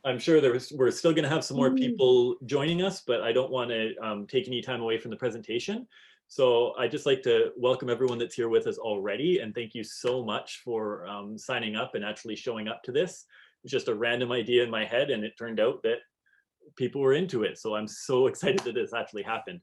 I'm sure we're still going to have some more people joining us, but I don't want to take any time away from the presentation. So I'd just like to welcome everyone that's here with us already, and thank you so much for signing up and actually showing up to this. It's just a random idea in my head, and it turned out that people were into it. So I'm so excited that this actually happened.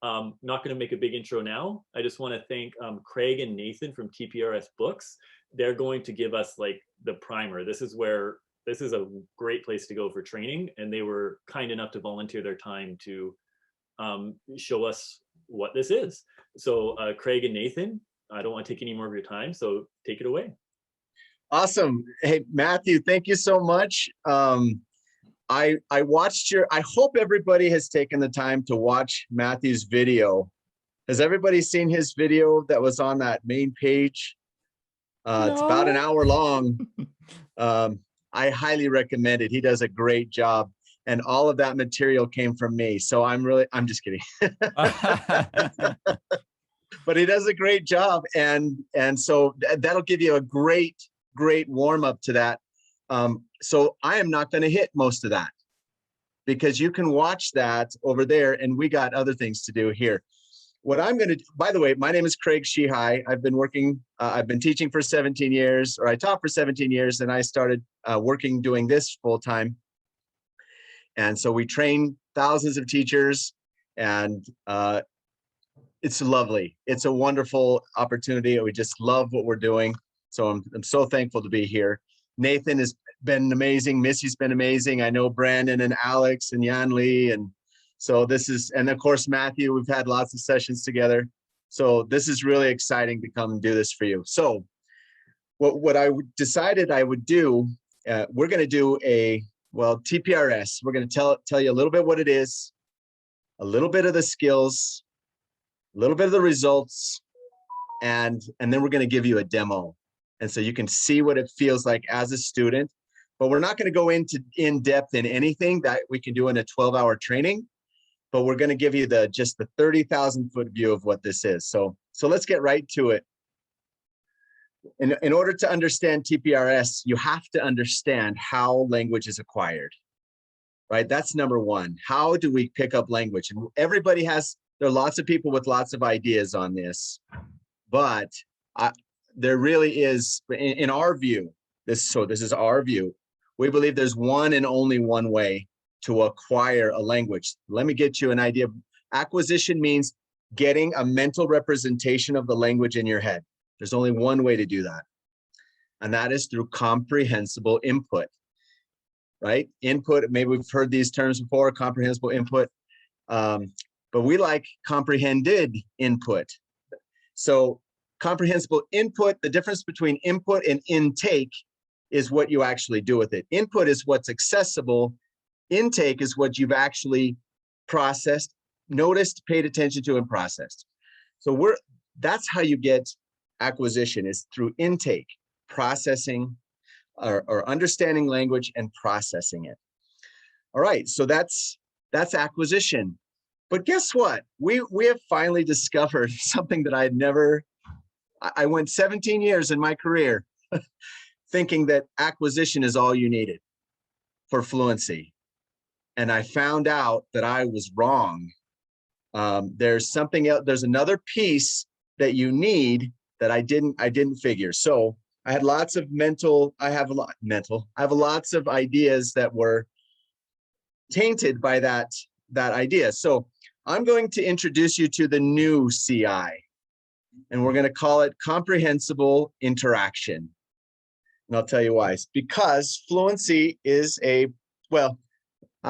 Not going to make a big intro now. I just want to thank Craig and Nathan from TPRS Books. They're going to give us like the primer. This is a great place to go for training, and they were kind enough to volunteer their time to show us what this is. So Craig and Nathan, I don't want to take any more of your time, so take it away. Awesome. Hey, Matthew, thank you so much. I watched I hope everybody has taken the time to watch Matthew's video. Has everybody seen his video that was on that main page? No. It's about an hour long. I highly recommend it. He does a great job. And all of that material came from me. So I'm just kidding. But he does a great job. And so that'll give you a great warm up to that. So I am not going to hit most of that because you can watch that over there, and we got other things to do here. What I'm going to, by the way, my name is Craig Shihai. I've been teaching for 17 years, or I taught for 17 years, and I started doing this full time. And so we train thousands of teachers, and it's lovely. It's a wonderful opportunity. We just love what we're doing. So I'm so thankful to be here. Nathan has been amazing. Missy's been amazing. I know Brandon and Alex and Yan Lee. And so and of course, Matthew, we've had lots of sessions together. So this is really exciting to come and do this for you. So what I decided I would do, we're going to do TPRS. We're going to tell you a little bit what it is, a little bit of the skills, a little bit of the results, and then we're going to give you a demo. And so you can see what it feels like as a student, but we're not going to go in depth in anything that we can do in a 12-hour training, but we're going to give you just the 30,000 foot view of what this is. So let's get right to it. In order to understand TPRS, you have to understand how language is acquired, right? That's number one. How do we pick up language? And there are lots of people with lots of ideas on this, but there really is, in our view, this is our view, we believe there's one and only one way to acquire a language. Let me get you an idea. Acquisition means getting a mental representation of the language in your head. There's only one way to do that, and that is through comprehensible input, right? Input, maybe we've heard these terms before, comprehensible input, but we like comprehended input. So comprehensible input, the difference between input and intake is what you actually do with it. Input is what's accessible. Intake is what you've actually processed, noticed, paid attention to, and processed. So that's how you get acquisition, is through intake, processing, or understanding language and processing it. All right, so that's acquisition. But guess what? We have finally discovered something that I went 17 years in my career thinking that acquisition is all you needed for fluency. And I found out that I was wrong. There's something else, there's another piece that you need that I didn't figure. So I had lots of I have lots of ideas that were tainted by that idea. So I'm going to introduce you to the new CI. And we're going to call it comprehensible interaction. And I'll tell you why. It's because fluency is I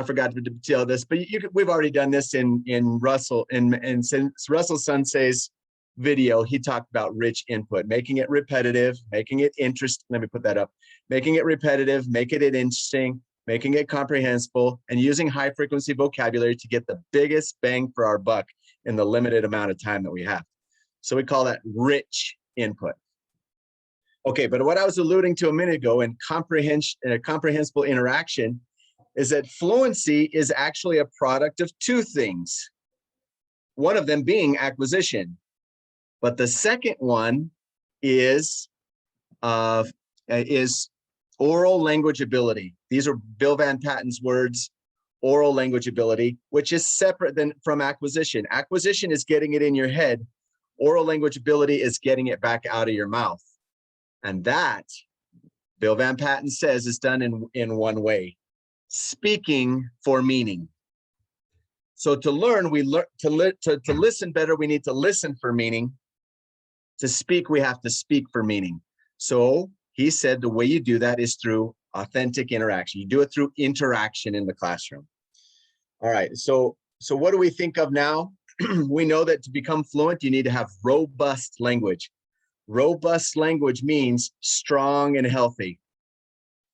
forgot to tell this, but we've already done this in Russell, and since Russell Sensei's video, he talked about rich input, making it repetitive, making it interesting. Let me put that up. Making it repetitive, making it interesting, making it comprehensible, and using high frequency vocabulary to get the biggest bang for our buck in the limited amount of time that we have. So we call that rich input. Okay, but what I was alluding to a minute ago in comprehensible interaction is that fluency is actually a product of two things. One of them being acquisition, but the second one is oral language ability. These are Bill Van Patten's words, oral language ability, which is separate from acquisition. Acquisition is getting it in your head. Oral language ability is getting it back out of your mouth. And that, Bill Van Patten says, is done in one way: speaking for meaning. So to learn, we learn to listen better, we need to listen for meaning. To speak, we have to speak for meaning. So he said the way you do that is through authentic interaction. You do it through interaction in the classroom. All right, so what do we think of now? We know that to become fluent, you need to have robust language. Robust language means strong and healthy.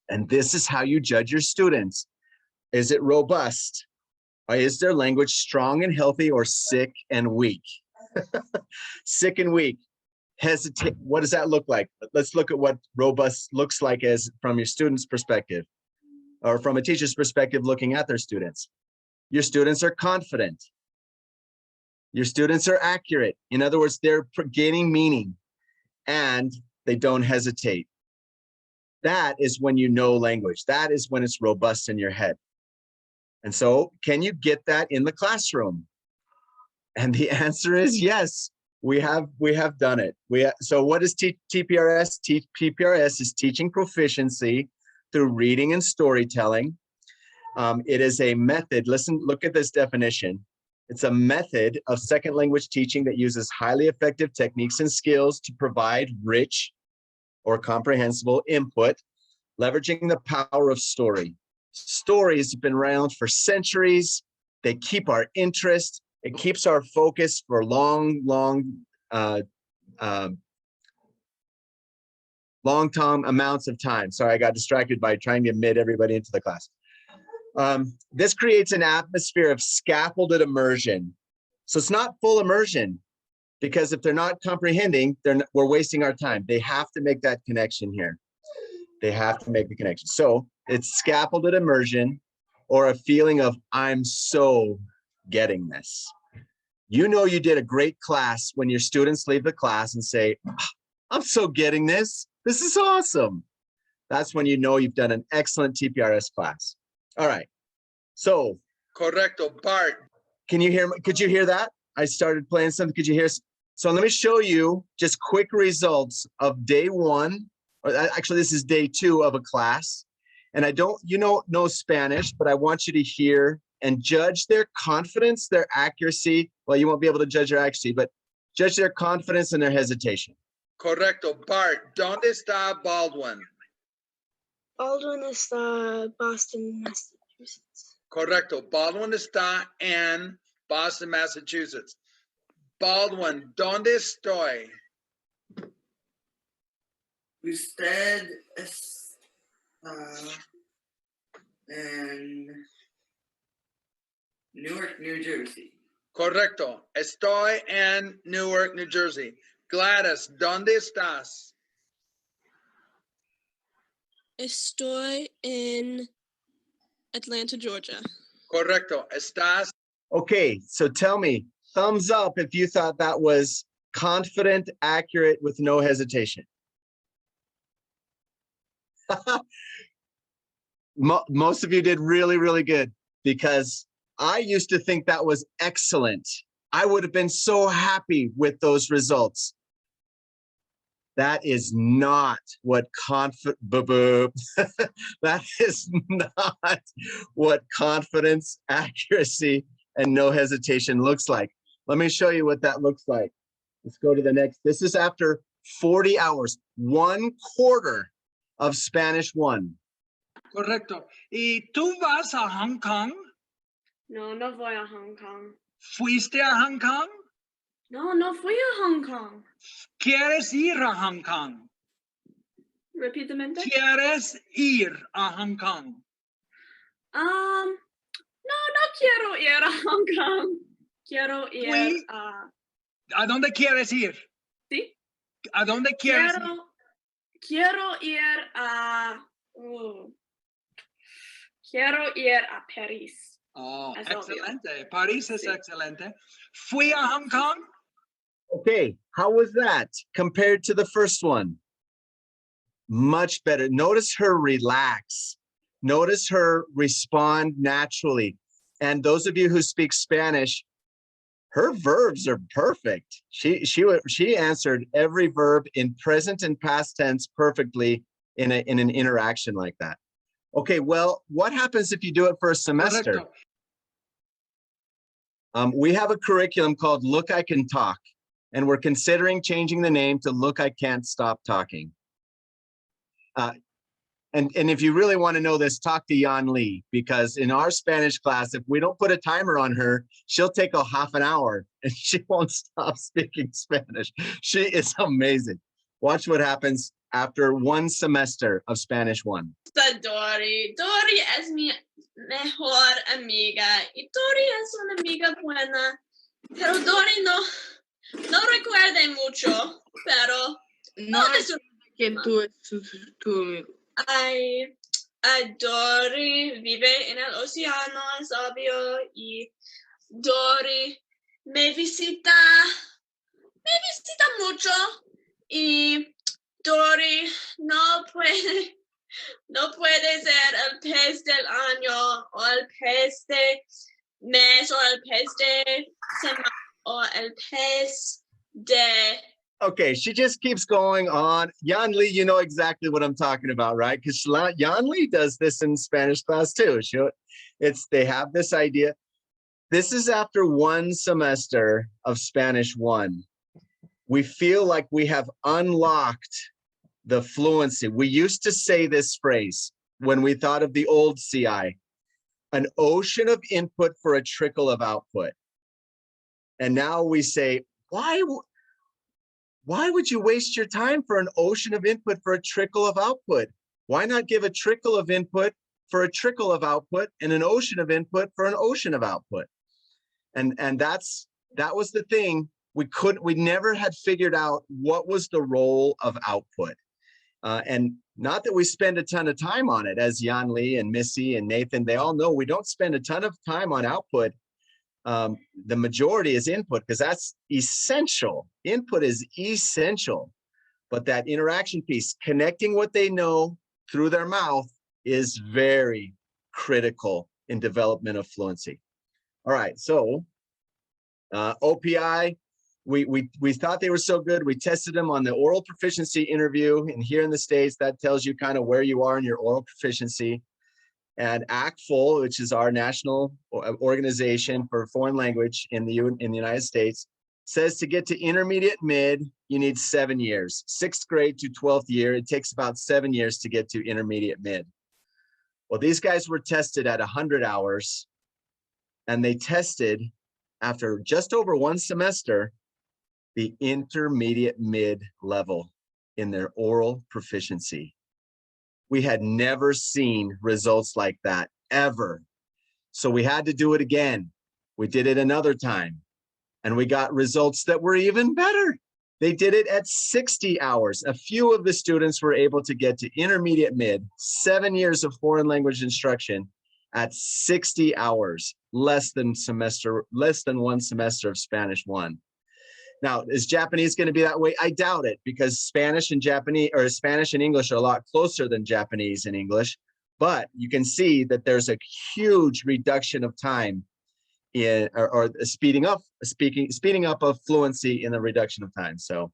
And this is how you judge your students. Is it robust? Or is their language strong and healthy, or sick and weak? Sick and weak. Hesitate. What does that look like? Let's look at what robust looks like as from your student's perspective, or from a teacher's perspective looking at their students. Your students are confident. Your students are accurate. In other words, they're gaining meaning, and they don't hesitate. That is when you know language. That is when it's robust in your head. And so, can you get that in the classroom? And the answer is yes. We have done it. So what is TPRS? TPRS is teaching proficiency through reading and storytelling. It is a method. Look at this definition. It's a method of second language teaching that uses highly effective techniques and skills to provide rich or comprehensible input, leveraging the power of story. Stories have been around for centuries. They keep our interest. It keeps our focus for long time amounts of time. Sorry, I got distracted by trying to admit everybody into the class. This creates an atmosphere of scaffolded immersion. So it's not full immersion, because if they're not comprehending, we're wasting our time. They have to make that connection here. They have to make the connection. So it's scaffolded immersion, or a feeling of, I'm so getting this. You know you did a great class when your students leave the class and say, I'm so getting this. This is awesome. That's when you know you've done an excellent TPRS class. All right. So. Correcto, Bart. Can you hear me? Could you hear that? I started playing something. Could you hear? So let me show you just quick results of day one. Or actually, this is day 2 of a class. And I don't, know Spanish, but I want you to hear and judge their confidence, their accuracy. Well, you won't be able to judge their accuracy, but judge their confidence and their hesitation. Correcto, Bart. ¿Dónde está Baldwin? Baldwin está Boston, Massachusetts. Correcto. Baldwin está en Boston, Massachusetts. Baldwin, ¿dónde estoy? Usted está en Newark, New Jersey. Correcto. Estoy en Newark, New Jersey. Gladys, ¿dónde estás? Estoy en Atlanta, Georgia. Correcto. Estás. Okay, so tell me, thumbs up if you thought that was confident, accurate, with no hesitation. Most of you did really, really good, because I used to think that was excellent. I would have been so happy with those results. That is not what that is not what confidence, accuracy, and no hesitation looks like. Let me show you what that looks like. Let's go to the next. This is after 40 hours, 1/4 of Spanish 1. Correcto. ¿Y tú vas a Hong Kong? No, no voy a Hong Kong. ¿Fuiste a Hong Kong? No, no fui a Hong Kong. ¿Quieres ir a Hong Kong? Repítamente. ¿Quieres ir a Hong Kong? No quiero ir a Hong Kong. Quiero ir a... ¿A dónde quieres ir? ¿Sí? ¿A dónde quieres ir? Quiero ir a... quiero ir a París. Oh, Es excelente. obvio. París es Sí. excelente. ¿Fui a Hong Kong? Okay, how was that compared to the first one? Much better. Notice her relax. Notice her respond naturally. And those of you who speak Spanish, her verbs are perfect. She answered every verb in present and past tense perfectly in an interaction like that. Okay, well, what happens if you do it for a semester? We have a curriculum called Look, I Can Talk, and we're considering changing the name to Look, I Can't Stop Talking. And if you really want to know this, talk to Yan Li, because in our Spanish class, if we don't put a timer on her, she'll take a half an hour and she won't stop speaking Spanish. She is amazing. Watch what happens after one semester of Spanish 1. Dory. Dory es mi mejor amiga. Y Dory es una amiga buena. Pero Dory no recuerde mucho. Pero no es que tú es tu amigo. Dory vive en el océano, es obvio. Y Dory me visita mucho. Y Dory no puede ser el pez del año o el pez de mes o el pez de semana o el pez de... Okay, she just keeps going on. Yan Li, you know exactly what I'm talking about, right? Because Yan Li does this in Spanish class too. They have this idea. This is after one semester of Spanish 1. We feel like we have unlocked the fluency. We used to say this phrase when we thought of the old CI, an ocean of input for a trickle of output. And now we say, why would you waste your time for an ocean of input for a trickle of output? Why not give a trickle of input for a trickle of output and an ocean of input for an ocean of output? And that was the thing. We never had figured out what was the role of output. And not that we spend a ton of time on it, as Yan Li and Missy and Nathan, they all know we don't spend a ton of time on output. The majority is input because that's essential. Input is essential, but that interaction piece, connecting what they know through their mouth, is very critical in development of fluency. All right, so OPI, we thought they were so good. We tested them on the oral proficiency interview, and here in the States, that tells you kind of where you are in your oral proficiency. And ACTFL, which is our national organization for foreign language in the United States, says to get to intermediate mid, you need 7 years. 6th grade to 12th year, it takes about 7 years to get to intermediate mid. Well, these guys were tested at 100 hours, and they tested after just over one semester the intermediate mid level in their oral proficiency. We had never seen results like that ever. So we had to do it again. We did it another time, and we got results that were even better. They did it at 60 hours. A few of the students were able to get to intermediate mid, 7 years of foreign language instruction at 60 hours, less than one semester of Spanish 1. Now, is Japanese going to be that way? I doubt it, because Spanish and Japanese, or Spanish and English, are a lot closer than Japanese and English. But you can see that there's a huge reduction of time in, or speeding up of fluency in the reduction of time. So,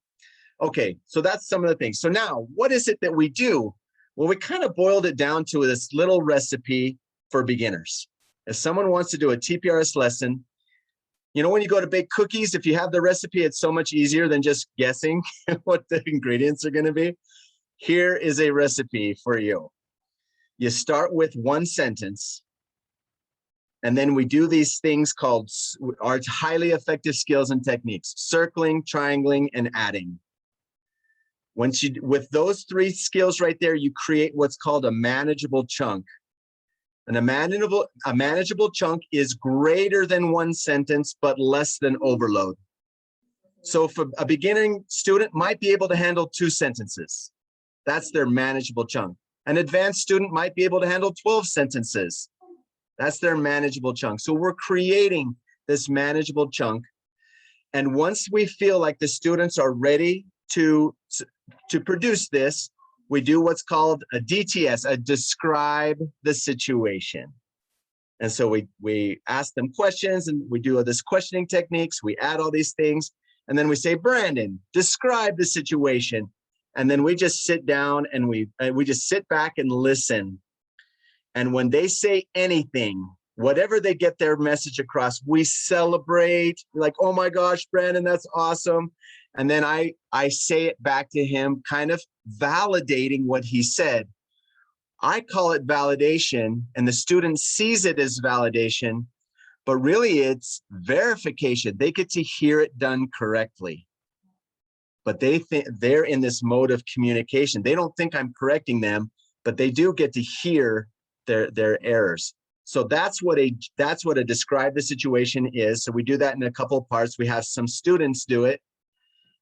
okay, so that's some of the things. So now, what is it that we do? Well, we kind of boiled it down to this little recipe for beginners. If someone wants to do a TPRS lesson, you know, when you go to bake cookies, if you have the recipe, it's so much easier than just guessing what the ingredients are going to be. Here is a recipe for you. You start with one sentence, and then we do these things called our highly effective skills and techniques: circling, triangling, and adding. With those 3 skills right there, you create what's called a manageable chunk. And a manageable chunk is greater than one sentence, but less than overload. So for a beginning student might be able to handle 2 sentences. That's their manageable chunk. An advanced student might be able to handle 12 sentences. That's their manageable chunk. So we're creating this manageable chunk. And once we feel like the students are ready to produce this, we do what's called a DTS, a describe the situation. And so we ask them questions and we do this questioning techniques. We add all these things. And then we say, Brandon, describe the situation. And then we just sit down and we just sit back and listen. And when they say anything, whatever they get their message across, we celebrate. We're like, oh my gosh, Brandon, that's awesome. And then I say it back to him, kind of validating what he said. I call it validation, and the student sees it as validation, but really it's verification. They get to hear it done correctly. But they think they're in this mode of communication. They don't think I'm correcting them, but they do get to hear their errors. So that's what a describe the situation is. So we do that in a couple of parts. We have some students do it,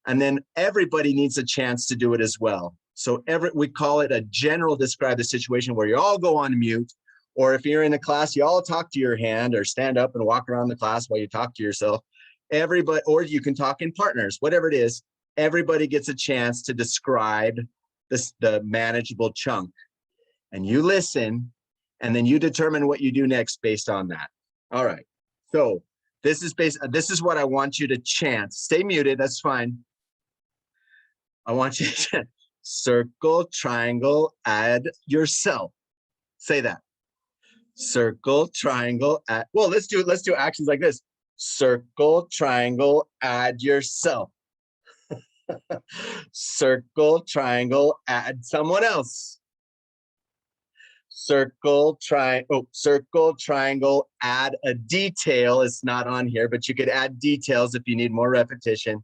and then everybody needs a chance to do it as well. So we call it a general describe the situation, where you all go on mute, or if you're in a class, you all talk to your hand or stand up and walk around the class while you talk to yourself. Everybody, or you can talk in partners, whatever it is, everybody gets a chance to describe the manageable chunk. And you listen, and then you determine what you do next based on that. All right. So this is what I want you to chant. Stay muted, that's fine. I want you to circle, triangle, add yourself. Say that. Circle, triangle, add. Well, let's do actions like this. Circle, triangle, add yourself. Circle, triangle, add someone else. Circle, triangle, add a detail. It's not on here, but you could add details if you need more repetition.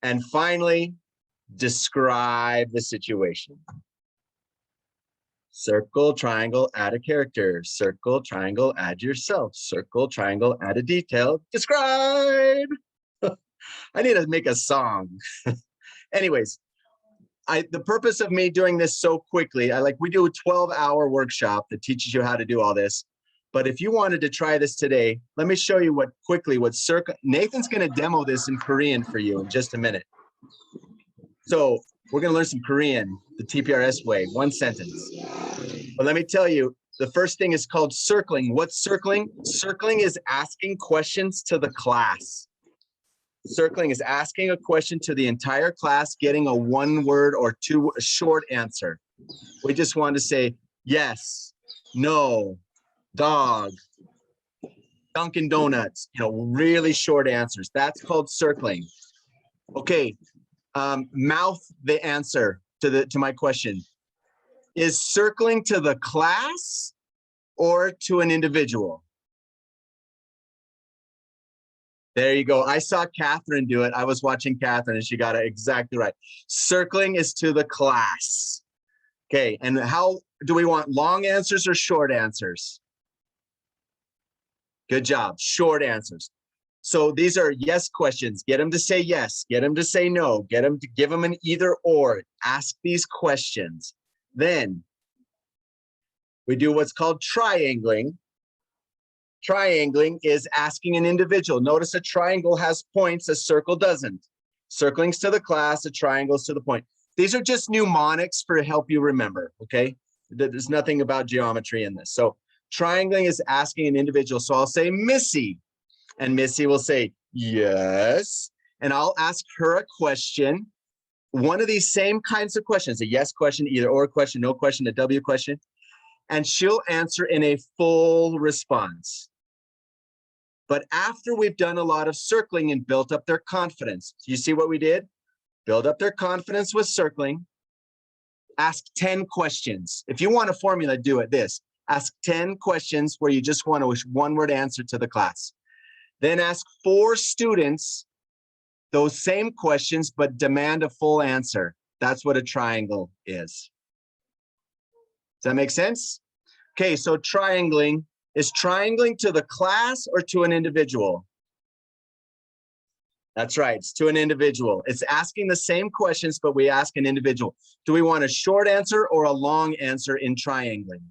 And finally, describe the situation. Circle, triangle, add a character. Circle, triangle, add yourself. Circle, triangle, add a detail. Describe. I need to make a song. Anyways, the purpose of me doing this so quickly, we do a 12-hour workshop that teaches you how to do all this. But if you wanted to try this today, let me show you what Nathan's going to demo this in Korean for you in just a minute. So we're going to learn some Korean, the TPRS way, one sentence. But let me tell you, the first thing is called circling. What's circling? Circling is asking questions to the class. Circling is asking a question to the entire class, getting a one-word or two short answer. We just want to say yes, no, dog, Dunkin' Donuts, really short answers. That's called circling. Okay. Mouth the answer to my question. Is circling to the class or to an individual? There you go. I saw Catherine do it. I was watching Catherine and she got it exactly right. Circling is to the class. Okay, and how do we want long answers or short answers? Good job, short answers. So these are yes questions. Get them to say yes, get them to say no, get them to give them an either or. Ask these questions. Then we do what's called triangling. Triangling is asking an individual. Notice a triangle has points, a circle doesn't. Circling's to the class, a triangle's to the point. These are just mnemonics for help you remember, okay? There's nothing about geometry in this. So triangling is asking an individual. So I'll say Missy, and Missy will say yes, and I'll ask her a question. One of these same kinds of questions, a yes question, either or question, no question, a W question, and she'll answer in a full response. But after we've done a lot of circling and built up their confidence, you see what we did? Build up their confidence with circling. Ask 10 questions. If you want a formula, do it this. Ask 10 questions where you just want a one-word answer to the class. Then ask 4 students those same questions, but demand a full answer. That's what a triangle is. Does that make sense? Okay, so triangling. Is triangling to the class or to an individual? That's right, it's to an individual. It's asking the same questions, but we ask an individual. Do we want a short answer or a long answer in triangling?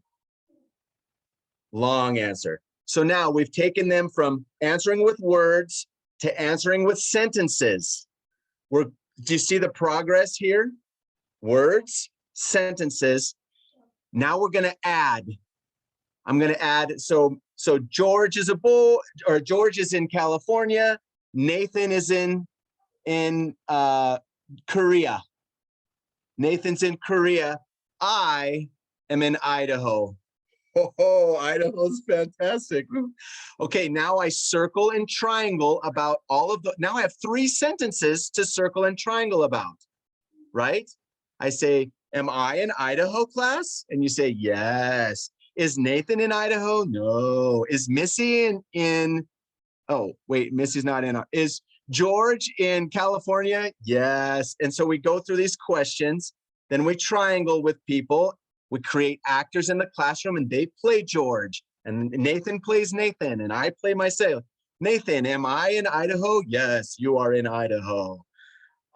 Long answer. So now we've taken them from answering with words to answering with sentences. Do you see the progress here? Words, sentences. Now we're going to add. I'm going to add. So George is a boy, or George is in California. Nathan is in Korea. Nathan's in Korea. I am in Idaho. Oh, Idaho's fantastic. Okay, now I circle and triangle about all of the, now I have 3 sentences to circle and triangle about, right? I say, am I in Idaho, class? And you say, yes. Is Nathan in Idaho? No. Is Missy in oh, wait, Missy's not in. Is George in California? Yes. And so we go through these questions, then we triangle with people. We create actors in the classroom and they play George, and Nathan plays Nathan, and I play myself. Nathan, am I in Idaho? Yes, you are in Idaho.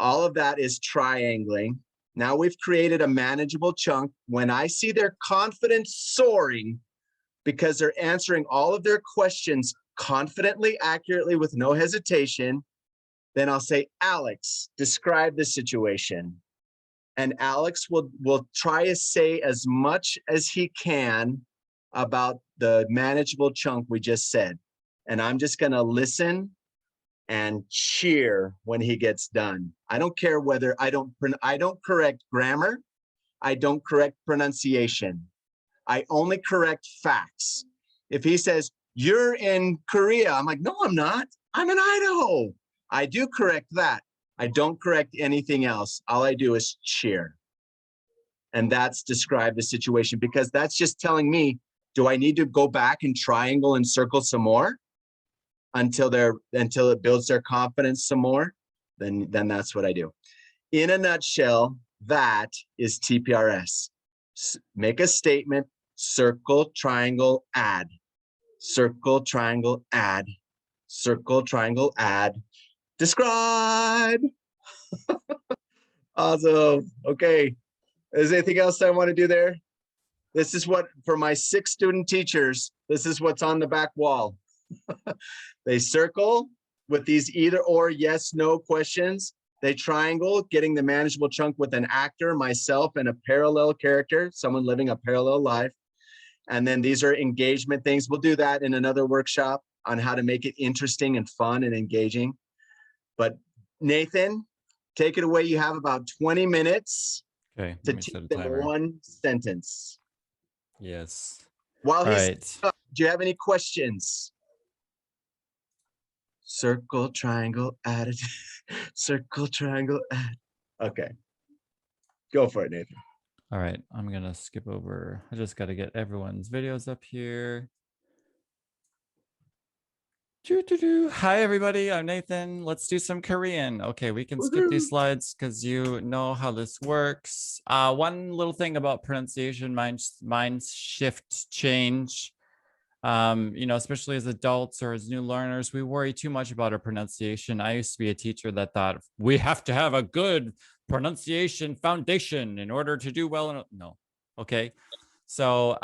All of that is triangling. Now we've created a manageable chunk. When I see their confidence soaring because they're answering all of their questions confidently, accurately, with no hesitation, then I'll say, Alex, describe the situation. And Alex will try to say as much as he can about the manageable chunk we just said. And I'm just going to listen and cheer when he gets done. I don't care whether I don't correct grammar. I don't correct pronunciation. I only correct facts. If he says, you're in Korea, I'm like, no, I'm not. I'm in Idaho. I do correct that. I don't correct anything else. All I do is cheer. And that's describe the situation, because that's just telling me, do I need to go back and triangle and circle some more until it builds their confidence some more? Then that's what I do. In a nutshell, that is TPRS. Make a statement, circle, triangle, add. Circle, triangle, add. Circle, triangle, add. Describe. Awesome. Okay. Is there anything else I want to do there? This is what, for my 6 student teachers, this is what's on the back wall. They circle with these either or, yes, no questions. They triangle, getting the manageable chunk with an actor, myself, and a parallel character, someone living a parallel life. And then these are engagement things. We'll do that in another workshop on how to make it interesting and fun and engaging. But Nathan, take it away. You have about 20 minutes Okay, to teach them one sentence. Yes. While All he's right. up, do you have any questions? Circle, triangle, add. Circle, triangle, add. Okay. Go for it, Nathan. All right, I'm gonna skip over. I just gotta get everyone's videos up here. Hi everybody, I'm Nathan. Let's do some Korean. Okay, we can skip these slides because you know how this works. One little thing about pronunciation, mind shift change. You know, especially as adults or as new learners, we worry too much about our pronunciation. I used to be a teacher that thought we have to have a good pronunciation foundation in order to do well. No. Okay. So,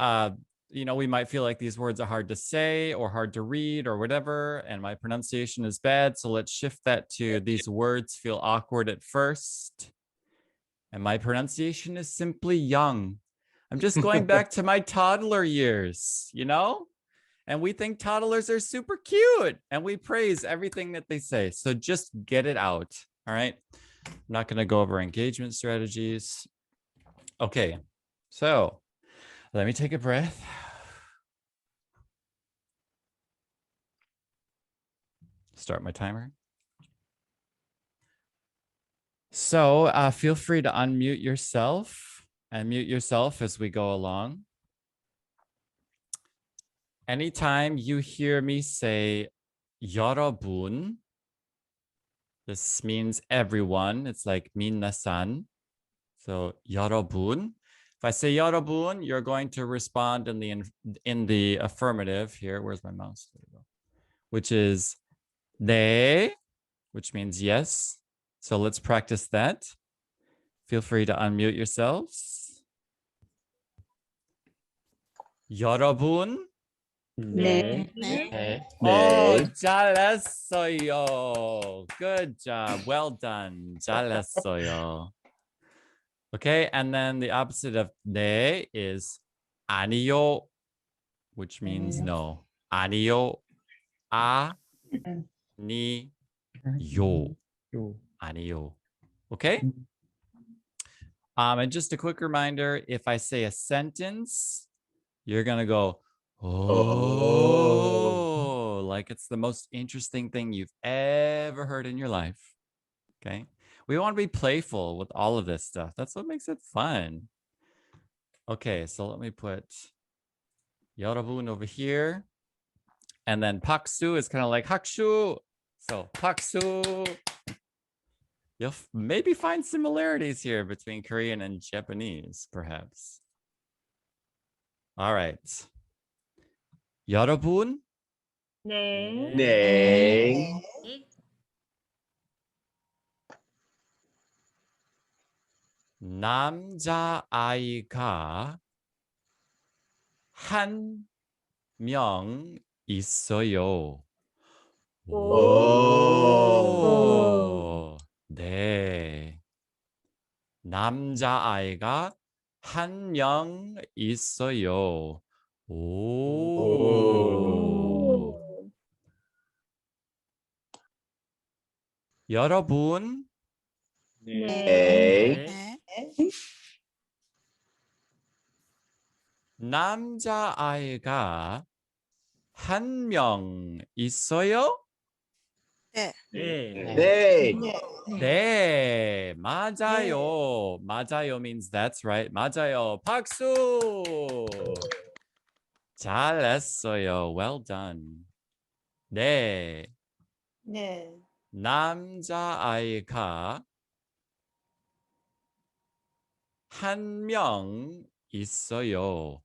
you know, we might feel like these words are hard to say or hard to read or whatever, and my pronunciation is bad. So let's shift that to these words feel awkward at first. And my pronunciation is simply young. I'm just going back to my toddler years, you know? And we think toddlers are super cute and we praise everything that they say. So just get it out. All right. I'm not going to go over engagement strategies. Okay. So let me take a breath. Start my timer. So feel free to unmute yourself and mute yourself as we go along. Anytime you hear me say 여러분, this means everyone. It's like 민나산. So 여러분. If I say 여러분, you're going to respond in the affirmative here. Where's my mouse? There we go. Which is 네, which means yes. So let's practice that. Feel free to unmute yourselves. 여러분. 네. 네. Oh, 잘했어요. Good job. Well done. 잘했어요. Okay, and then the opposite of 네 is 아니요, which means no. 아니요, 아니요, 아니요. Okay. And just a quick reminder: if I say a sentence, you're gonna go, oh, like it's the most interesting thing you've ever heard in your life. Okay. We want to be playful with all of this stuff. That's what makes it fun. Okay, so let me put 여러분 over here. And then 박수 is kind of like 학수. So 박수. You'll maybe find similarities here between Korean and Japanese, perhaps. All right. 여러분. 네. 네. 남자아이가 한 명 있어요. 오. 네. 남자아이가 한 명 있어요. 오. 여러분. 네. 남자아이가 한 명 있어요? 네. 네. 네, 맞아요. 맞아요 means that's right. 맞아요. 박수. 잘했어요. Well done. 네. 네. 남자아이가 한 명 있어요.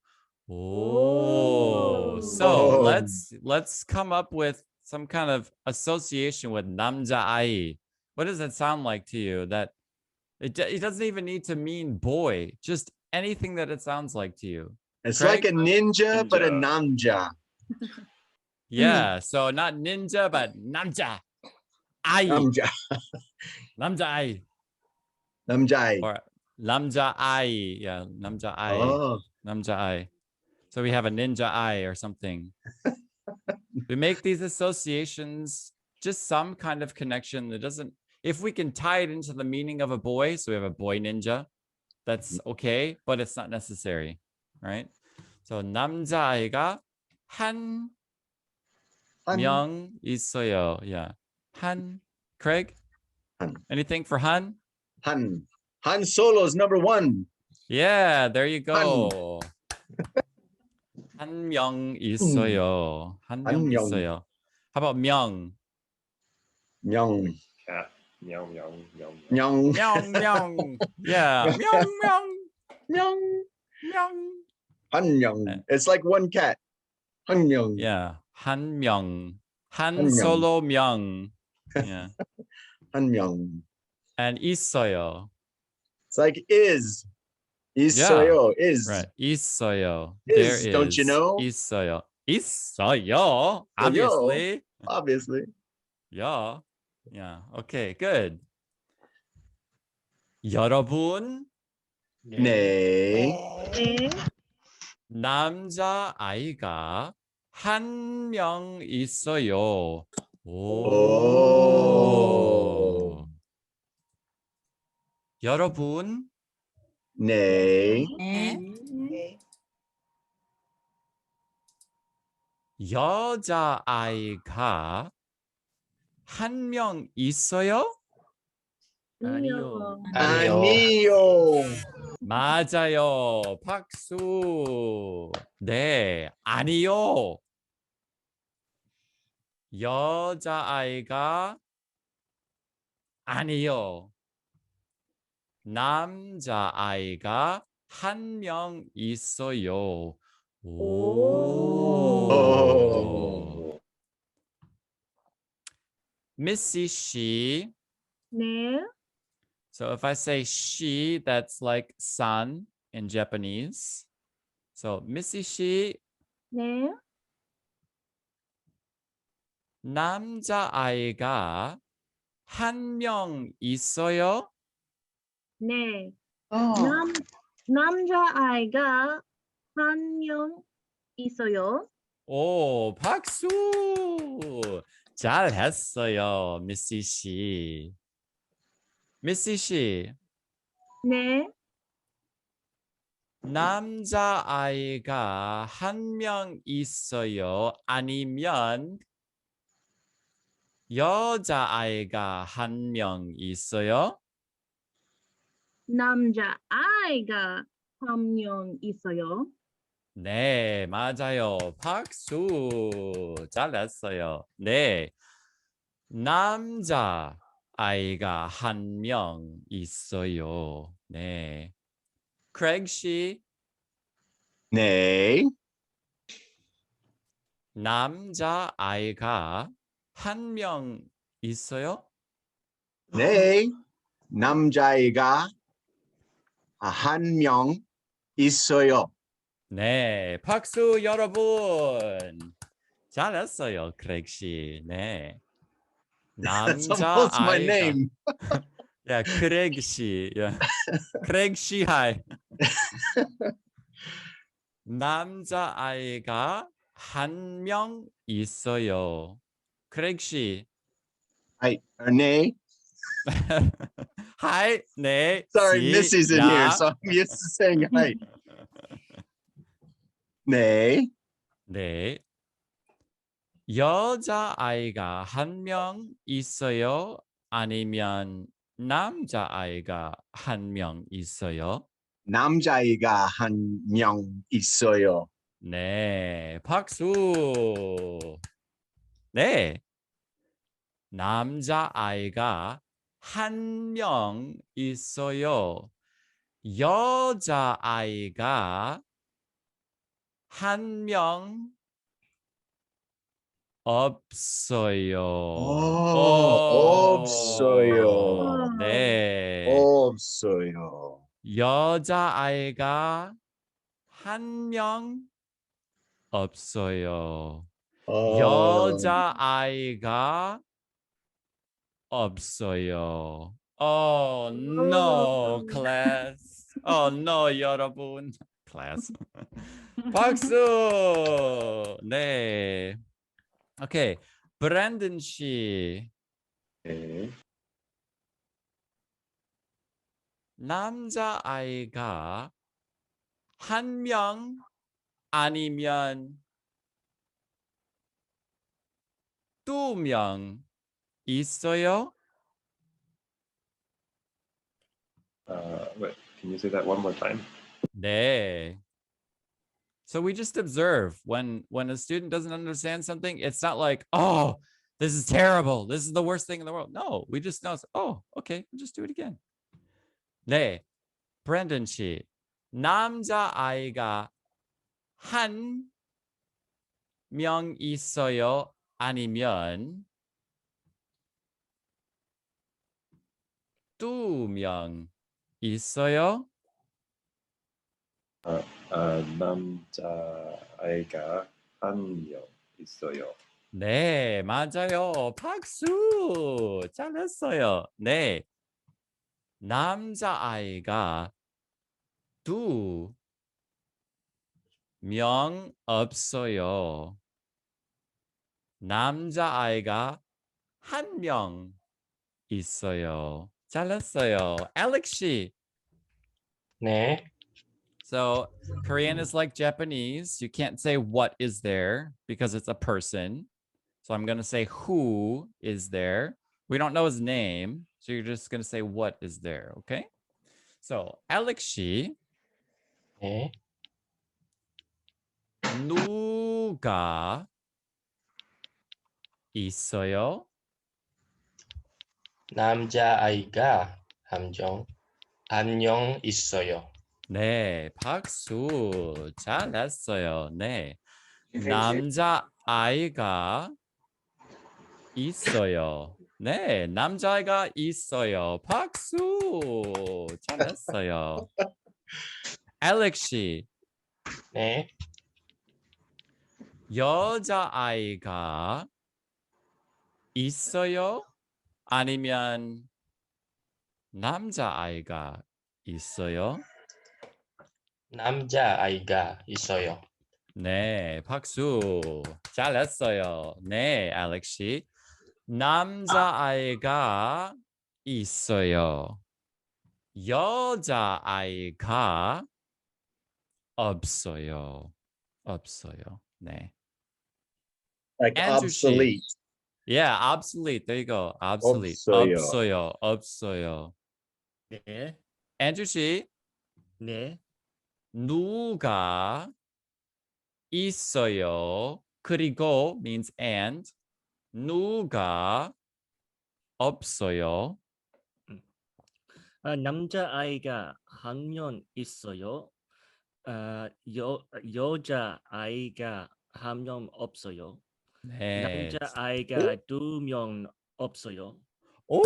Oh, so let's come up with some kind of association with 남자아이. What does that sound like to you? That it doesn't even need to mean boy, just anything that it sounds like to you. It's Craig? like a ninja, but a namja. Yeah, so not ninja, but 남자. 아이. Namja. 남자아이. Namjai. Or 남자아이. Yeah, 남자아이. Oh. 남자아이. So we have a ninja eye or something. We make these associations, just some kind of connection that doesn't, if we can tie it into the meaning of a boy, so we have a boy ninja, that's okay, but it's not necessary, right? So 남자아이가 한 명 있어요. Yeah. 한. Craig? Han. Anything for Han? Han. Han Solo's #1. Yeah, there you go. 한 명 있어요. 한 명 명. 있어요. How about 명? Myung. Meow, meow, meow, meow. Myung. 명, 명. Yeah. 명, 명. Myung. 명. Han Myung. It's like one cat. Han Myung. Yeah. 한 명. 한 명. solo 명. Yeah. Han Myung. And 있어요. It's like is. 있어요. Is. Right. 있어요. Is, There is. don't you know? 있어요. 있어요. Obviously. Obviously. Yeah. Yeah. Okay, good. 여러분. 네. 네. 남자아이가 한 명 있어요. 오. 여러분. 네. 여자아이가 한 명 있어요? 아니요. 아니요. 맞아요. 박수. 네, 아니요. 여자아이가 아니요. 남자아이가 한 명 있어요. 오. Missy she. 네. So if I say she, that's like son in Japanese. So Missy she. 네. 남자아이가 한 명 있어요? 네. 남자아이가 한 명 있어요. 오, 박수! 잘했어요, 미시 씨. 미시 씨, 네, 남자아이가 한 명 있어요? 아니면 여자아이가 한 명 있어요? 남자아이가 한 명 있어요. 네, 맞아요. 박수. 잘했어요. 네. 남자아이가 한 명 있어요. 네. 크레이그 씨, 네. 남자아이가 한 명 있어요? 네. 남자애가 한 명 있어요. 네, 박수 여러분. 잘했어요, 크레이그 씨. 네. That's almost my 남자아이가 name. 야, 크레이그 씨. 야. 크레이그 씨 하이. 남자아이가 한 명 있어요. 크레이그 씨. 네. 하이, 네, Sorry, Missy's in here, 야. so I'm used to saying hi. 네. 네. 여자아이가 한 명 있어요? 아니면 남자아이가 한 명 있어요? 남자애가 한 명 있어요. 네, 박수. 네, 남자아이가 한 명 있어요. 여자아이가 한 명 없어요. 없어요. 네. 없어요. 여자아이가 한 명 없어요. 여자아이가 없어요. Oh no, class. Oh no, 여러분. class. 박수. 네. 오케이. 브랜든 씨. 네. 남자아이가 한 명 아니면 두 명 있어요? Wait, can you say that one more time? 네. So we just observe when a student doesn't understand something, it's not like, oh, this is terrible. This is the worst thing in the world. No, we just know, oh, okay, we'll just do it again. 네. 브랜든 씨. 남자아이가 한 명 있어요? 아니면 두 명 있어요? 남자아이가 한 명 있어요. 네, 맞아요. 박수. 잘했어요. 네. 남자아이가 두 명 없어요. 남자아이가 한 명 있어요. 잘했어요. 알렉스 씨. 네. So Korean is like Japanese. You can't say what is there because it's a person. So I'm going to say who is there. We don't know his name. So you're just going to say what is there. Okay. So Alex 씨. 네. 누가 있어요? 남자아이가 한 명 있어요. 네, 박수. 잘했어요. 네. 남자아이가 있어요. 네, 남자아이가 있어요. 박수. 잘했어요. 알렉스 씨. 네. 여자아이가 있어요? 아니면 남자아이가 있어요? 남자아이가 있어요. 네, 박수. 잘했어요. 네, 알렉 씨. 남자아이가 있어요. 여자아이가 없어요. 없어요. 네. Like Andrew 씨. obsolete. Yeah, obsolete. There you go. Obsolete. 없어요. 없어요. 없어요. 네. Andrew 씨. 네. 누가 있어요. 그리고 means and. 누가 없어요. 남자아이가 한 명 있어요. 여자아이가 한 명 없어요. 네. 남자아이가 두 명 없어요. 오,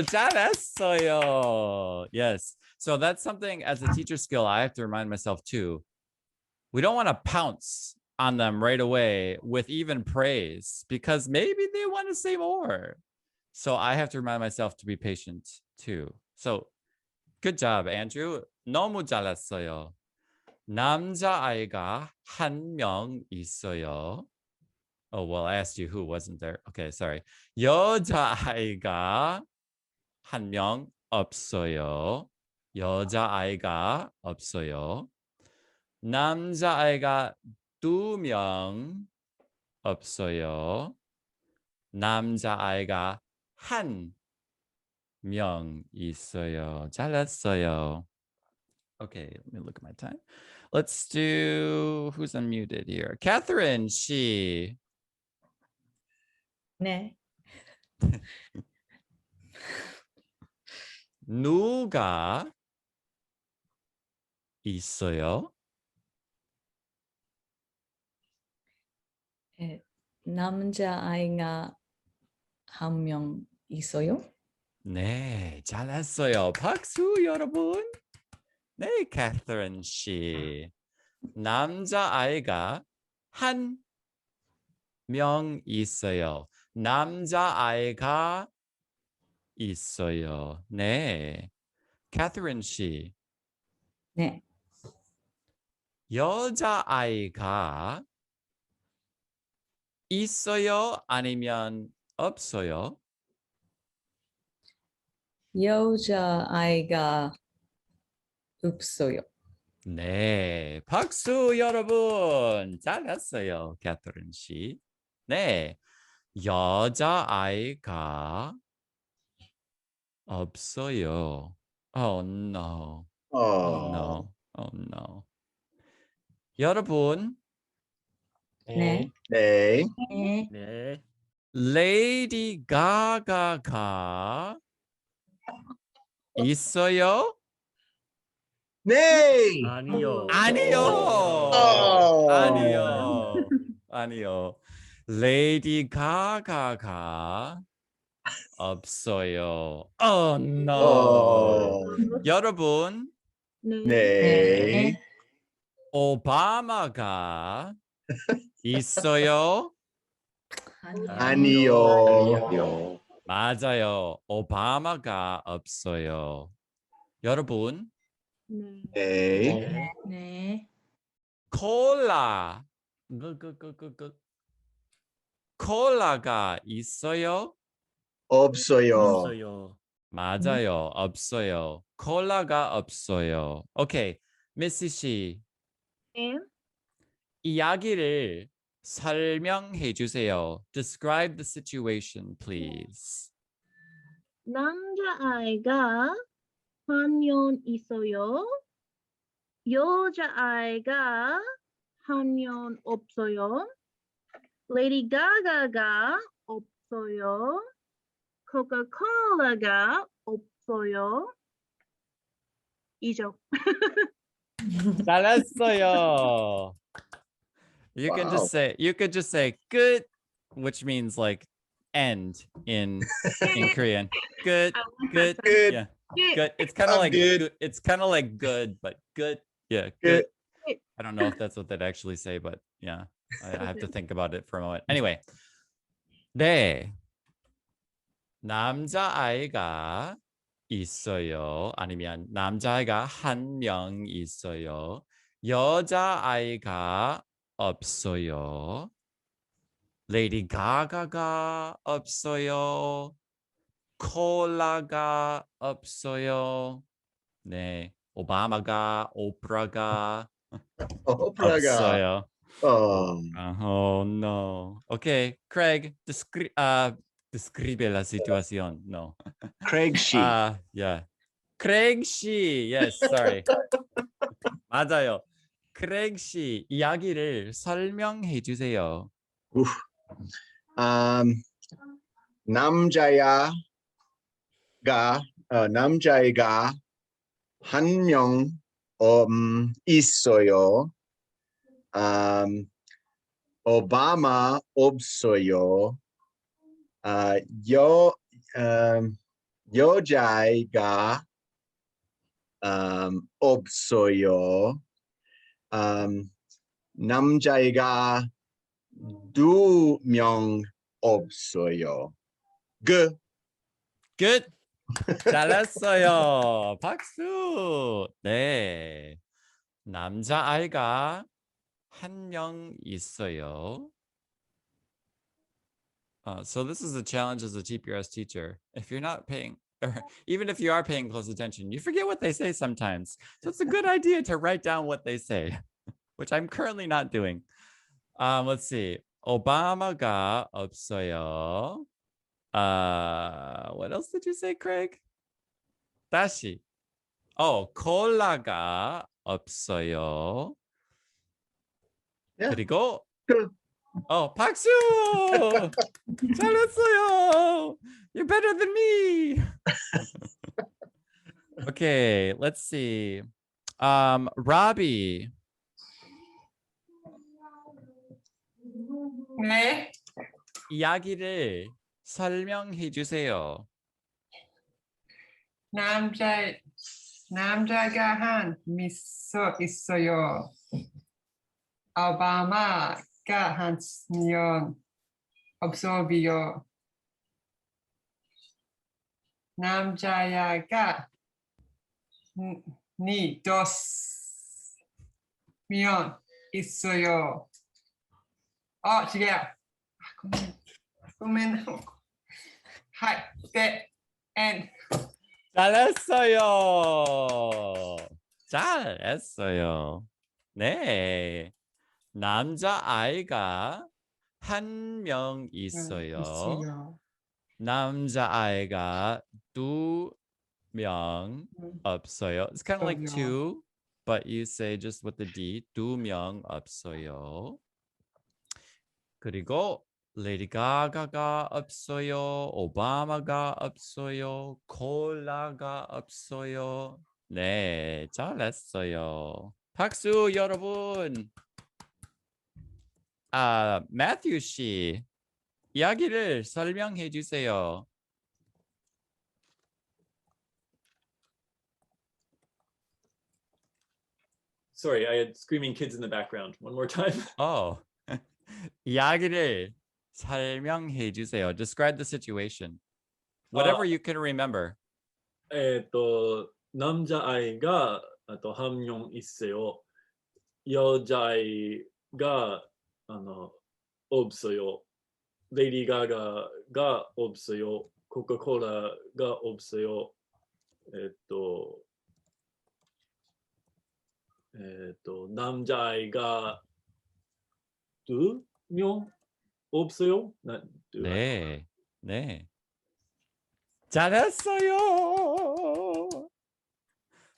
잘했어요. Yes. So that's something as a teacher skill I have to remind myself too. We don't want to pounce on them right away with even praise because maybe they want to say more. So I have to remind myself to be patient too. So good job, Andrew. 너무 잘했어요. 남자아이가 한 명 있어요. Oh, well, I asked you who wasn't there. Okay, sorry. 여자아이가 한 명 없어요. 여자아이가 없어요. 남자아이가 두 명 없어요. 남자아이가 한 명 있어요. 잘했어요. Okay, let me look at my time. Let's do who's unmuted here. Catherine, she. 네. 누가 있어요? 남자아이가 한 명 있어요? 네, 잘했어요. 박수 여러분. 네, 캐서린 씨. 남자아이가 한 명 있어요. 남자아이가 있어요. 네. 캐서린 씨. 네. 여자아이가 있어요? 아니면 없어요? 여자아이가 없어요. 네, 박수 여러분. 잘했어요, 캐서린 씨. 네, 여자아이가 없어요. Oh no. Oh no. Oh no. 여러분. 네. 네. 네. 네. 레이디 가가가 있어요? 네. 아니요. 아니요. Oh. 아니요. 아니요. 레이디 가가가 없어요. Oh no. 여러분. 네. 오바마가 있어요? 아니요. 맞아요. 오바마가 없어요. 여러분. 네. 네. 콜라. 콜라가 있어요? 없어요. 없어요. 맞아요. 없어요. 콜라가 없어요. 오케이. 미스 씨. 네. 이야기를 설명해 주세요. Describe the situation, please. 남자아이가 한 명 있어요. 여자아이가 한 명 없어요. 레이디 가가가 없어요. 코카콜라가 없어요. 이죠. 잘했어요. You can Wow. just say good, which means like end in Korean. Good. Good. Yeah. Good. It's kind of I'm like good. it's kind of like good, but good. Yeah, Good. good. I don't know if that's what they'd actually say, but yeah, I have to think about it for a moment. Anyway, 네. 남자아이가 있어요. 아니면 남자아이가 한 명 있어요. 여자아이가 없어요. 레이디 가가가 없어요. 콜라가 없어요. 네, 오바마가 오프라가 Opraga. 없어요. Oh, Oh no. Okay, Craig, describe la situación. No. Craig Shee. Yeah. Craig 씨. Yes, sorry. 맞아요. Craig 씨, 이야기를 설명해 주세요. Oof. 남자야가 남자애가 한 명 있어요. 오바마 없어요. 여자애가 없어요. 남자애가 2명 없어요. Good. Good. 잘했어요. 박수. 네. 남자아이가 한 명 있어요. So this is a challenge as a TPRS teacher. If you're not paying, or even if you are paying close attention, you forget what they say sometimes. So it's a good idea to write down what they say, which I'm currently not doing. Let's see. 오바마가 없어요. What else did you say, Craig? 다시. 콜라가 없어요. Yeah. 그리고 박수! 잘했어요. You're better than me. Okay, let's see. Robbie. 네. 이야기를 설명해 주세요. 남자가 한 미소 있어요. 오바마가 한 명 없어요. 남자야가 니 dos 명 있어요. 지금 고멘 하이 네 and 잘했어요. 네. 남자아이가 한 명 있어요. 남자아이가 2명 없어요. It's kind of like 2, but you say just with the D. 2명 없어요. 그리고 레이디 가가가 없어요. 오바마가 없어요. 콜라가 없어요. 네, 잘했어요. 박수 여러분. 매튜 씨, 이야기를 설명해 주세요. Sorry, I had screaming kids in the background. One more time. 이야기를 설명해 주세요. Describe the situation. Whatever you can remember. 남자아이가 한 명 있어요. 여자아이가 없어요. 레이디 가가가 없어요. 코카콜라가 없어요. 남자아이가 2명 없어요? 네. 잘했어요.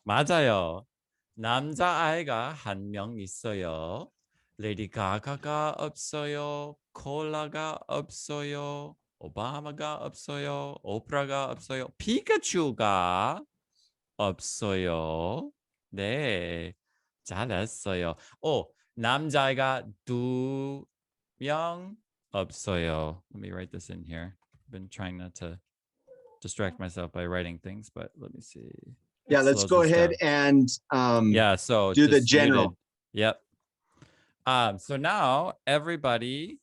맞아요. 남자아이가 한 명 있어요. 레이디 가가가 없어요. 콜라가 없어요. 오바마가 없어요. 오프라가 없어요. 피카츄가 없어요. 네. 잘했어요. 남자아이가 2명 없어요. Let me write this in here. I've been trying not to distract myself by writing things, but let me see. Yeah, let's go ahead and so do the general. Yep. So now everybody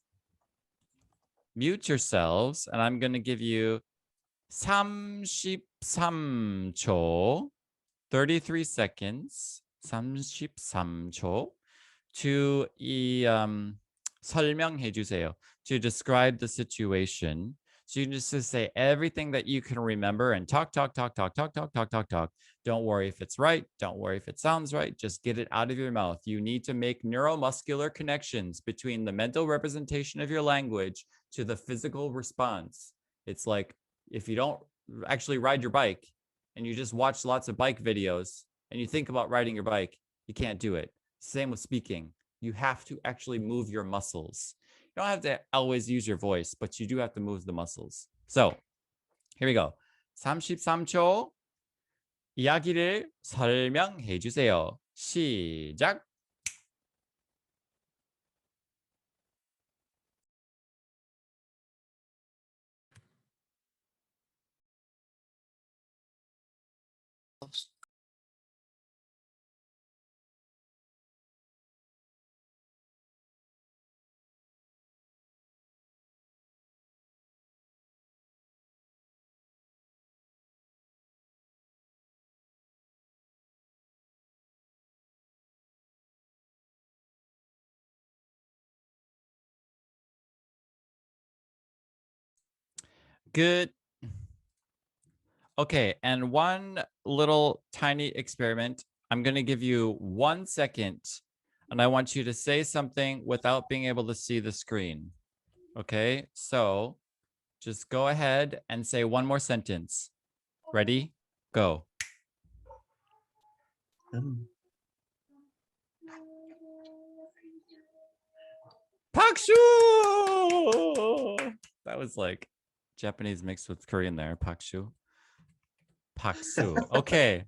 mute yourselves, and I'm going to give you 30 33초, 33 seconds, 33초 to 설명해 주세요, to describe the situation. So you can just say everything that you can remember and talk. Don't worry if it's right. Don't worry if it sounds right. Just get it out of your mouth. You need to make neuromuscular connections between the mental representation of your language to the physical response. It's like if you don't actually ride your bike and you just watch lots of bike videos and you think about riding your bike, you can't do it. Same with speaking. You have to actually move your muscles. You don't have to always use your voice, but you do have to move the muscles. So here we go. 33초 이야기를 설명해 주세요. 시작. Good. Okay, and one little tiny experiment. I'm going to give you 1 second, and I want you to say something without being able to see the screen. Okay, so just go ahead and say one more sentence. Ready? Go. Pakshu! That was like Japanese mixed with Korean there. Pakshu. Paksu. Okay.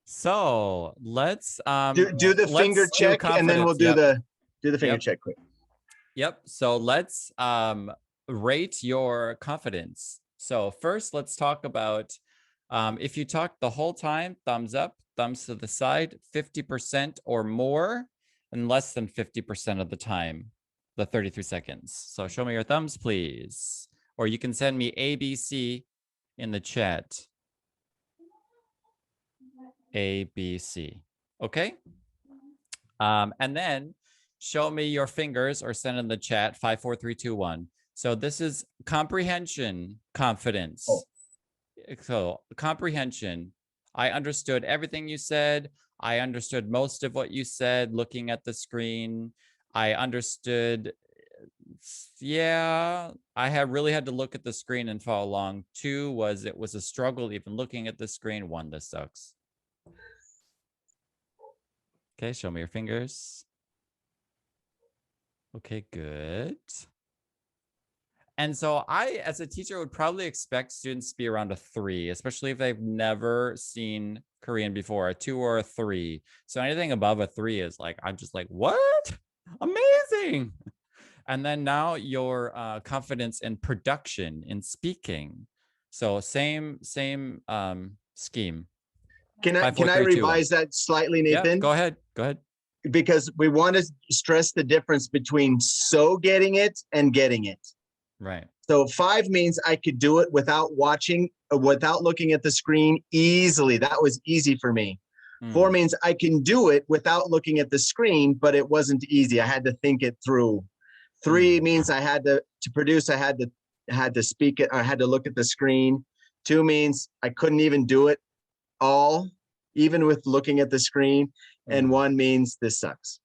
So let's do the finger check and then we'll do the finger check quick. Yep. So let's rate your confidence. So first, let's talk about if you talk the whole time, thumbs up, thumbs to the side, 50% or more, and less than 50% of the time, the 33 seconds. So show me your thumbs, please. Or you can send me ABC in the chat. ABC. Okay. And then show me your fingers or send in the chat 5, 4, 3, 2, 1. So this is comprehension confidence. Oh. So comprehension. I understood everything you said. I understood most of what you said looking at the screen. I understood. Yeah, I have really had to look at the screen and follow along. 2 was it was a struggle even looking at the screen. 1, this sucks. Okay, show me your fingers. Okay, good. And so I, as a teacher, would probably expect students to be around a 3, especially if they've never seen Korean before, a 2 or a 3. So anything above a 3 is like, I'm just like, what? Amazing. And then now your confidence in production, in speaking. So same scheme. Can I 5, 4, 3, revise 2, 1. that slightly, Nathan? Yeah, go ahead. Go ahead. Because we want to stress the difference between so getting it and getting it. Right. So 5 means I could do it without watching, without looking at the screen easily. That was easy for me. 4 means I can do it without looking at the screen, but it wasn't easy. I had to think it through. 3 means I had to produce, I had to speak it, I had to look at the screen. 2 means I couldn't even do it all, even with looking at the screen. And 1 means this sucks.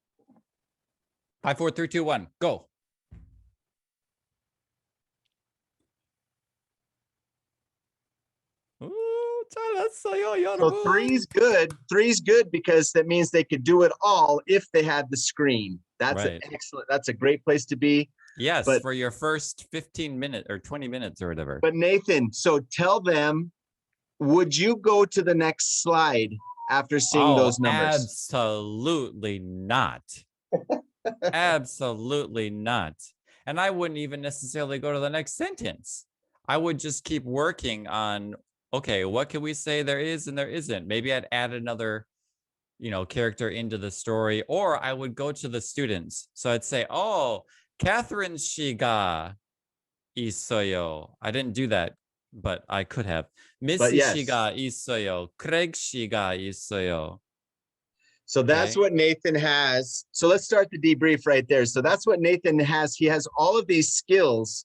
5, 4, 3, 2, 1, go. So 3's good. 3's good because that means they could do it all if they had the screen. That's right. Excellent. That's a great place to be. Yes, but for your first 15 minutes or 20 minutes or whatever. But Nathan, so tell them, would you go to the next slide after seeing those numbers? Absolutely not. Absolutely not. And I wouldn't even necessarily go to the next sentence. I would just keep working on, okay, what can we say there is and there isn't? Maybe I'd add another, character into the story, or I would go to the students. So I'd say, oh, Catherine 씨가 있어요. I didn't do that. but I could have. But 미시 yes. 씨가 있어요. 크레이그 씨가 있어요. So that's Okay. what Nathan has. So let's start the debrief right there. So that's what Nathan has. He has all of these skills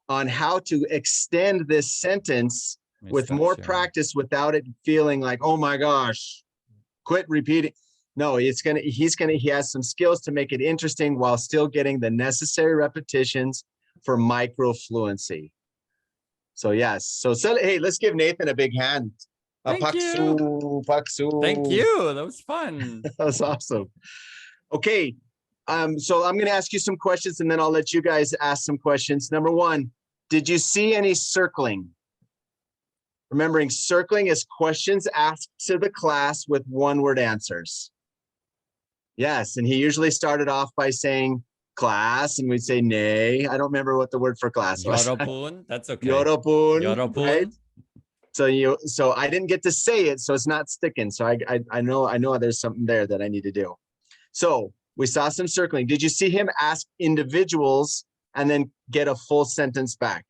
on how to extend this sentence Let me with stop more sharing. practice without it feeling like, oh my gosh, quit repeating. No, he has some skills to make it interesting while still getting the necessary repetitions for micro fluency. So yes. So hey, let's give Nathan a big hand. Thank you. Paksu. Thank you. That was fun. That was awesome. Okay. So I'm going to ask you some questions and then I'll let you guys ask some questions. Number one, did you see any circling? Remembering circling is questions asked to the class with one-word answers. Yes, and he usually started off by saying class, and we'd say nay. I don't remember what the word for class was. 여러분. That's okay. 여러분. 여러분. Right? So I didn't get to say it, so it's not sticking. So I know there's something there that I need to do. So we saw some circling. Did you see him ask individuals and then get a full sentence back?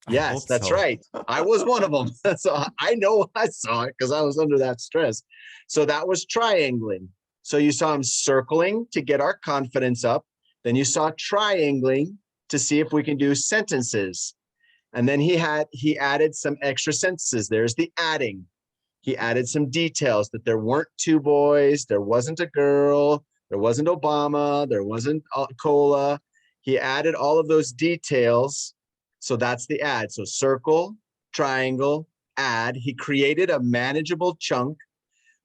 Yes, that's so. right. I was one of them. So I know I saw it because I was under that stress. So that was triangling. So you saw him circling to get our confidence up. Then you saw triangling to see if we can do sentences. And then he added some extra sentences. There's the adding. He added some details that there weren't two boys, there wasn't a girl, there wasn't Obama, there wasn't cola. He added all of those details. So that's the add. So circle, triangle, add. He created a manageable chunk.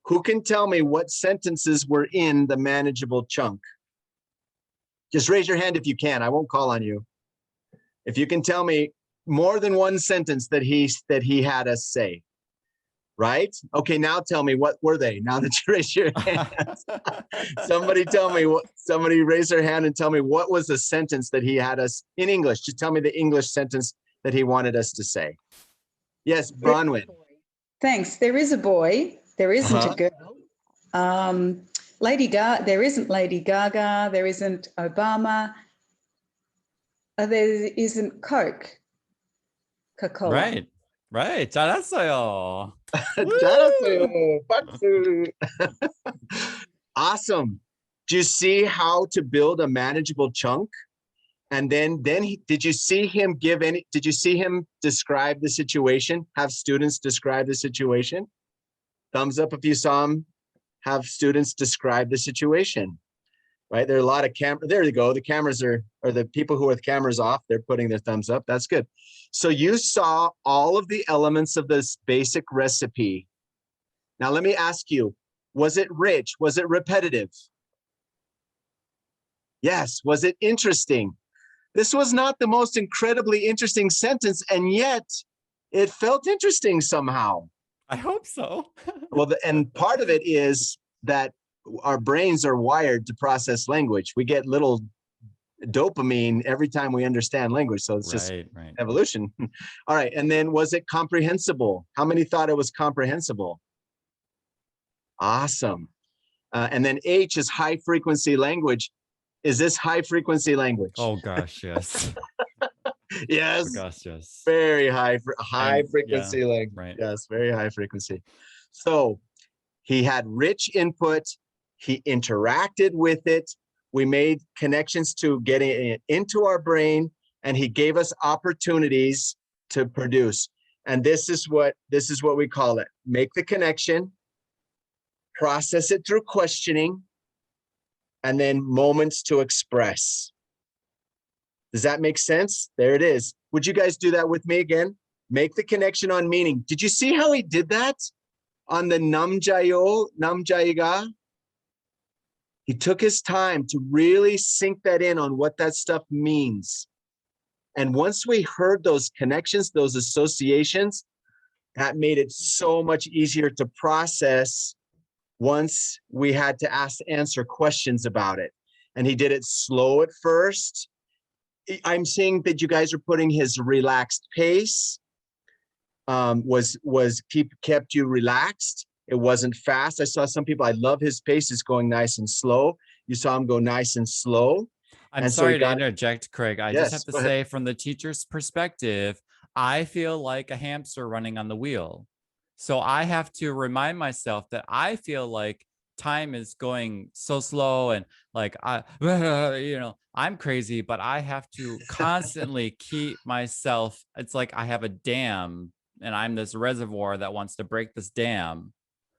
Who can tell me what sentences were in the manageable chunk? Just raise your hand if you can. I won't call on you. If you can tell me more than one sentence that he had us say. Right? Okay, now tell me, what were they? Now that you raise your hand. Somebody raise their hand and tell me what was the sentence that he had us in English. Just tell me the English sentence that he wanted us to say. Yes, Bronwyn. Thanks. There is a boy. There isn't a girl. There isn't Lady Gaga. There isn't Obama. There isn't Coca-Cola. Right. 잘했어요. 잘했어요. 박수. Awesome. Do you see how to build a manageable chunk? And then did you see him describe the situation? Have students describe the situation? Thumbs up if you saw him have students describe the situation. Right? There are a lot of cameras. There you go. The cameras or the people who are with cameras off, they're putting their thumbs up. That's good. So you saw all of the elements of this basic recipe. Now, let me ask you, was it rich? Was it repetitive? Yes. Was it interesting? This was not the most incredibly interesting sentence, and yet it felt interesting somehow. I hope so. Well, and part of it is that our brains are wired to process language. We get little dopamine every time we understand language. So it's just evolution. All right. And then was it comprehensible? How many thought it was comprehensible? Awesome. And then H is high frequency language. Is this high frequency language? Oh gosh, yes. Yes. Oh, gosh, yes. Very high frequency language. Right. Yes, very high frequency. So he had rich input. He interacted with it. We made connections to getting it into our brain, and he gave us opportunities to produce. And this is what we call it. Make the connection, process it through questioning, and then moments to express. Does that make sense? There it is. Would you guys do that with me again? Make the connection on meaning. Did you see how he did that on the namjayo, namjayiga? He took his time to really sink that in on what that stuff means. And once we heard those connections, those associations, that made it so much easier to process once we had to answer questions about it. And he did it slow at first. I'm seeing that you guys are putting his relaxed pace, kept you relaxed. It wasn't fast. I saw some people, I love his pace. It's going nice and slow. You saw him go nice and slow. I'm And so sorry he to got- interject, Craig. I Yes, just have to go ahead. say, from the teacher's perspective, I feel like a hamster running on the wheel. So I have to remind myself that I feel like time is going so slow and like I'm crazy, but I have to constantly keep myself. It's like I have a dam and I'm this reservoir that wants to break this dam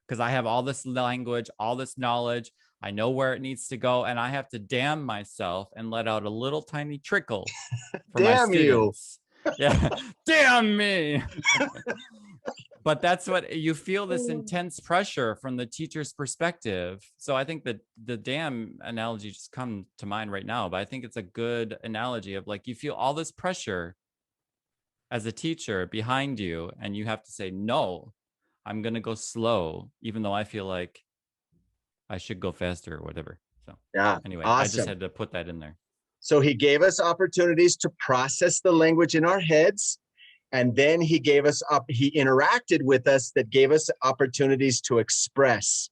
because I have all this language, all this knowledge. I know where it needs to go, and I have to dam myself and let out a little tiny trickle for my Damn you. students. Yeah, damn me. But that's what you feel, this intense pressure from the teacher's perspective. So I think that the dam analogy just come to mind right now, but I think it's a good analogy of like you feel all this pressure as a teacher behind you, and you have to say, no, I'm going to go slow, even though I feel like I should go faster or whatever. So Yeah. anyway, Awesome. I just had to put that in there. So he gave us opportunities to process the language in our heads. And then he gave us up, he interacted with us that gave us opportunities to express.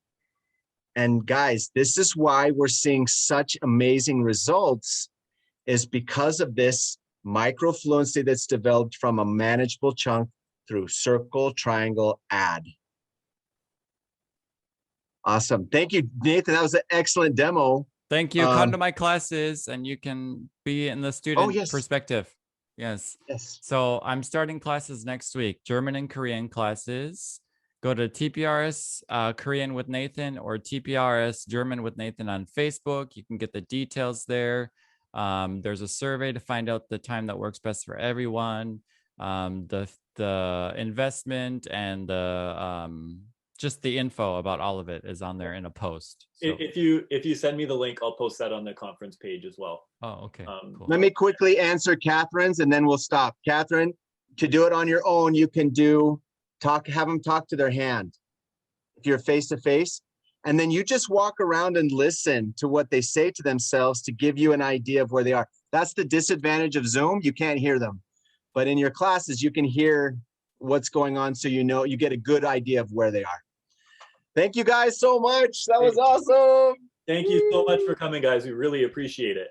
And guys, this is why we're seeing such amazing results, is because of this micro fluency that's developed from a manageable chunk through circle, triangle, add. Awesome. Thank you, Nathan. That was an excellent demo. Thank you. Come to my classes and you can be in the student yes. perspective. Yes. Yes. So I'm starting classes next week, German and Korean classes. Go to TPRS Korean with Nathan or TPRS German with Nathan on Facebook. You can get the details there. There's a survey to find out the time that works best for everyone. The investment and the just the info about all of it is on there in a post. So. If you send me the link, I'll post that on the conference page as well. Oh, okay. Cool. Let me quickly answer Catherine's and then we'll stop. Catherine, to do it on your own, you can have them talk to their hand if you're face to face. And then you just walk around and listen to what they say to themselves to give you an idea of where they are. That's the disadvantage of Zoom. You can't hear them. But in your classes, you can hear what's going on, so you know, you get a good idea of where they are. Thank you guys so much. That was awesome. Thank you so much for coming, guys. We really appreciate it.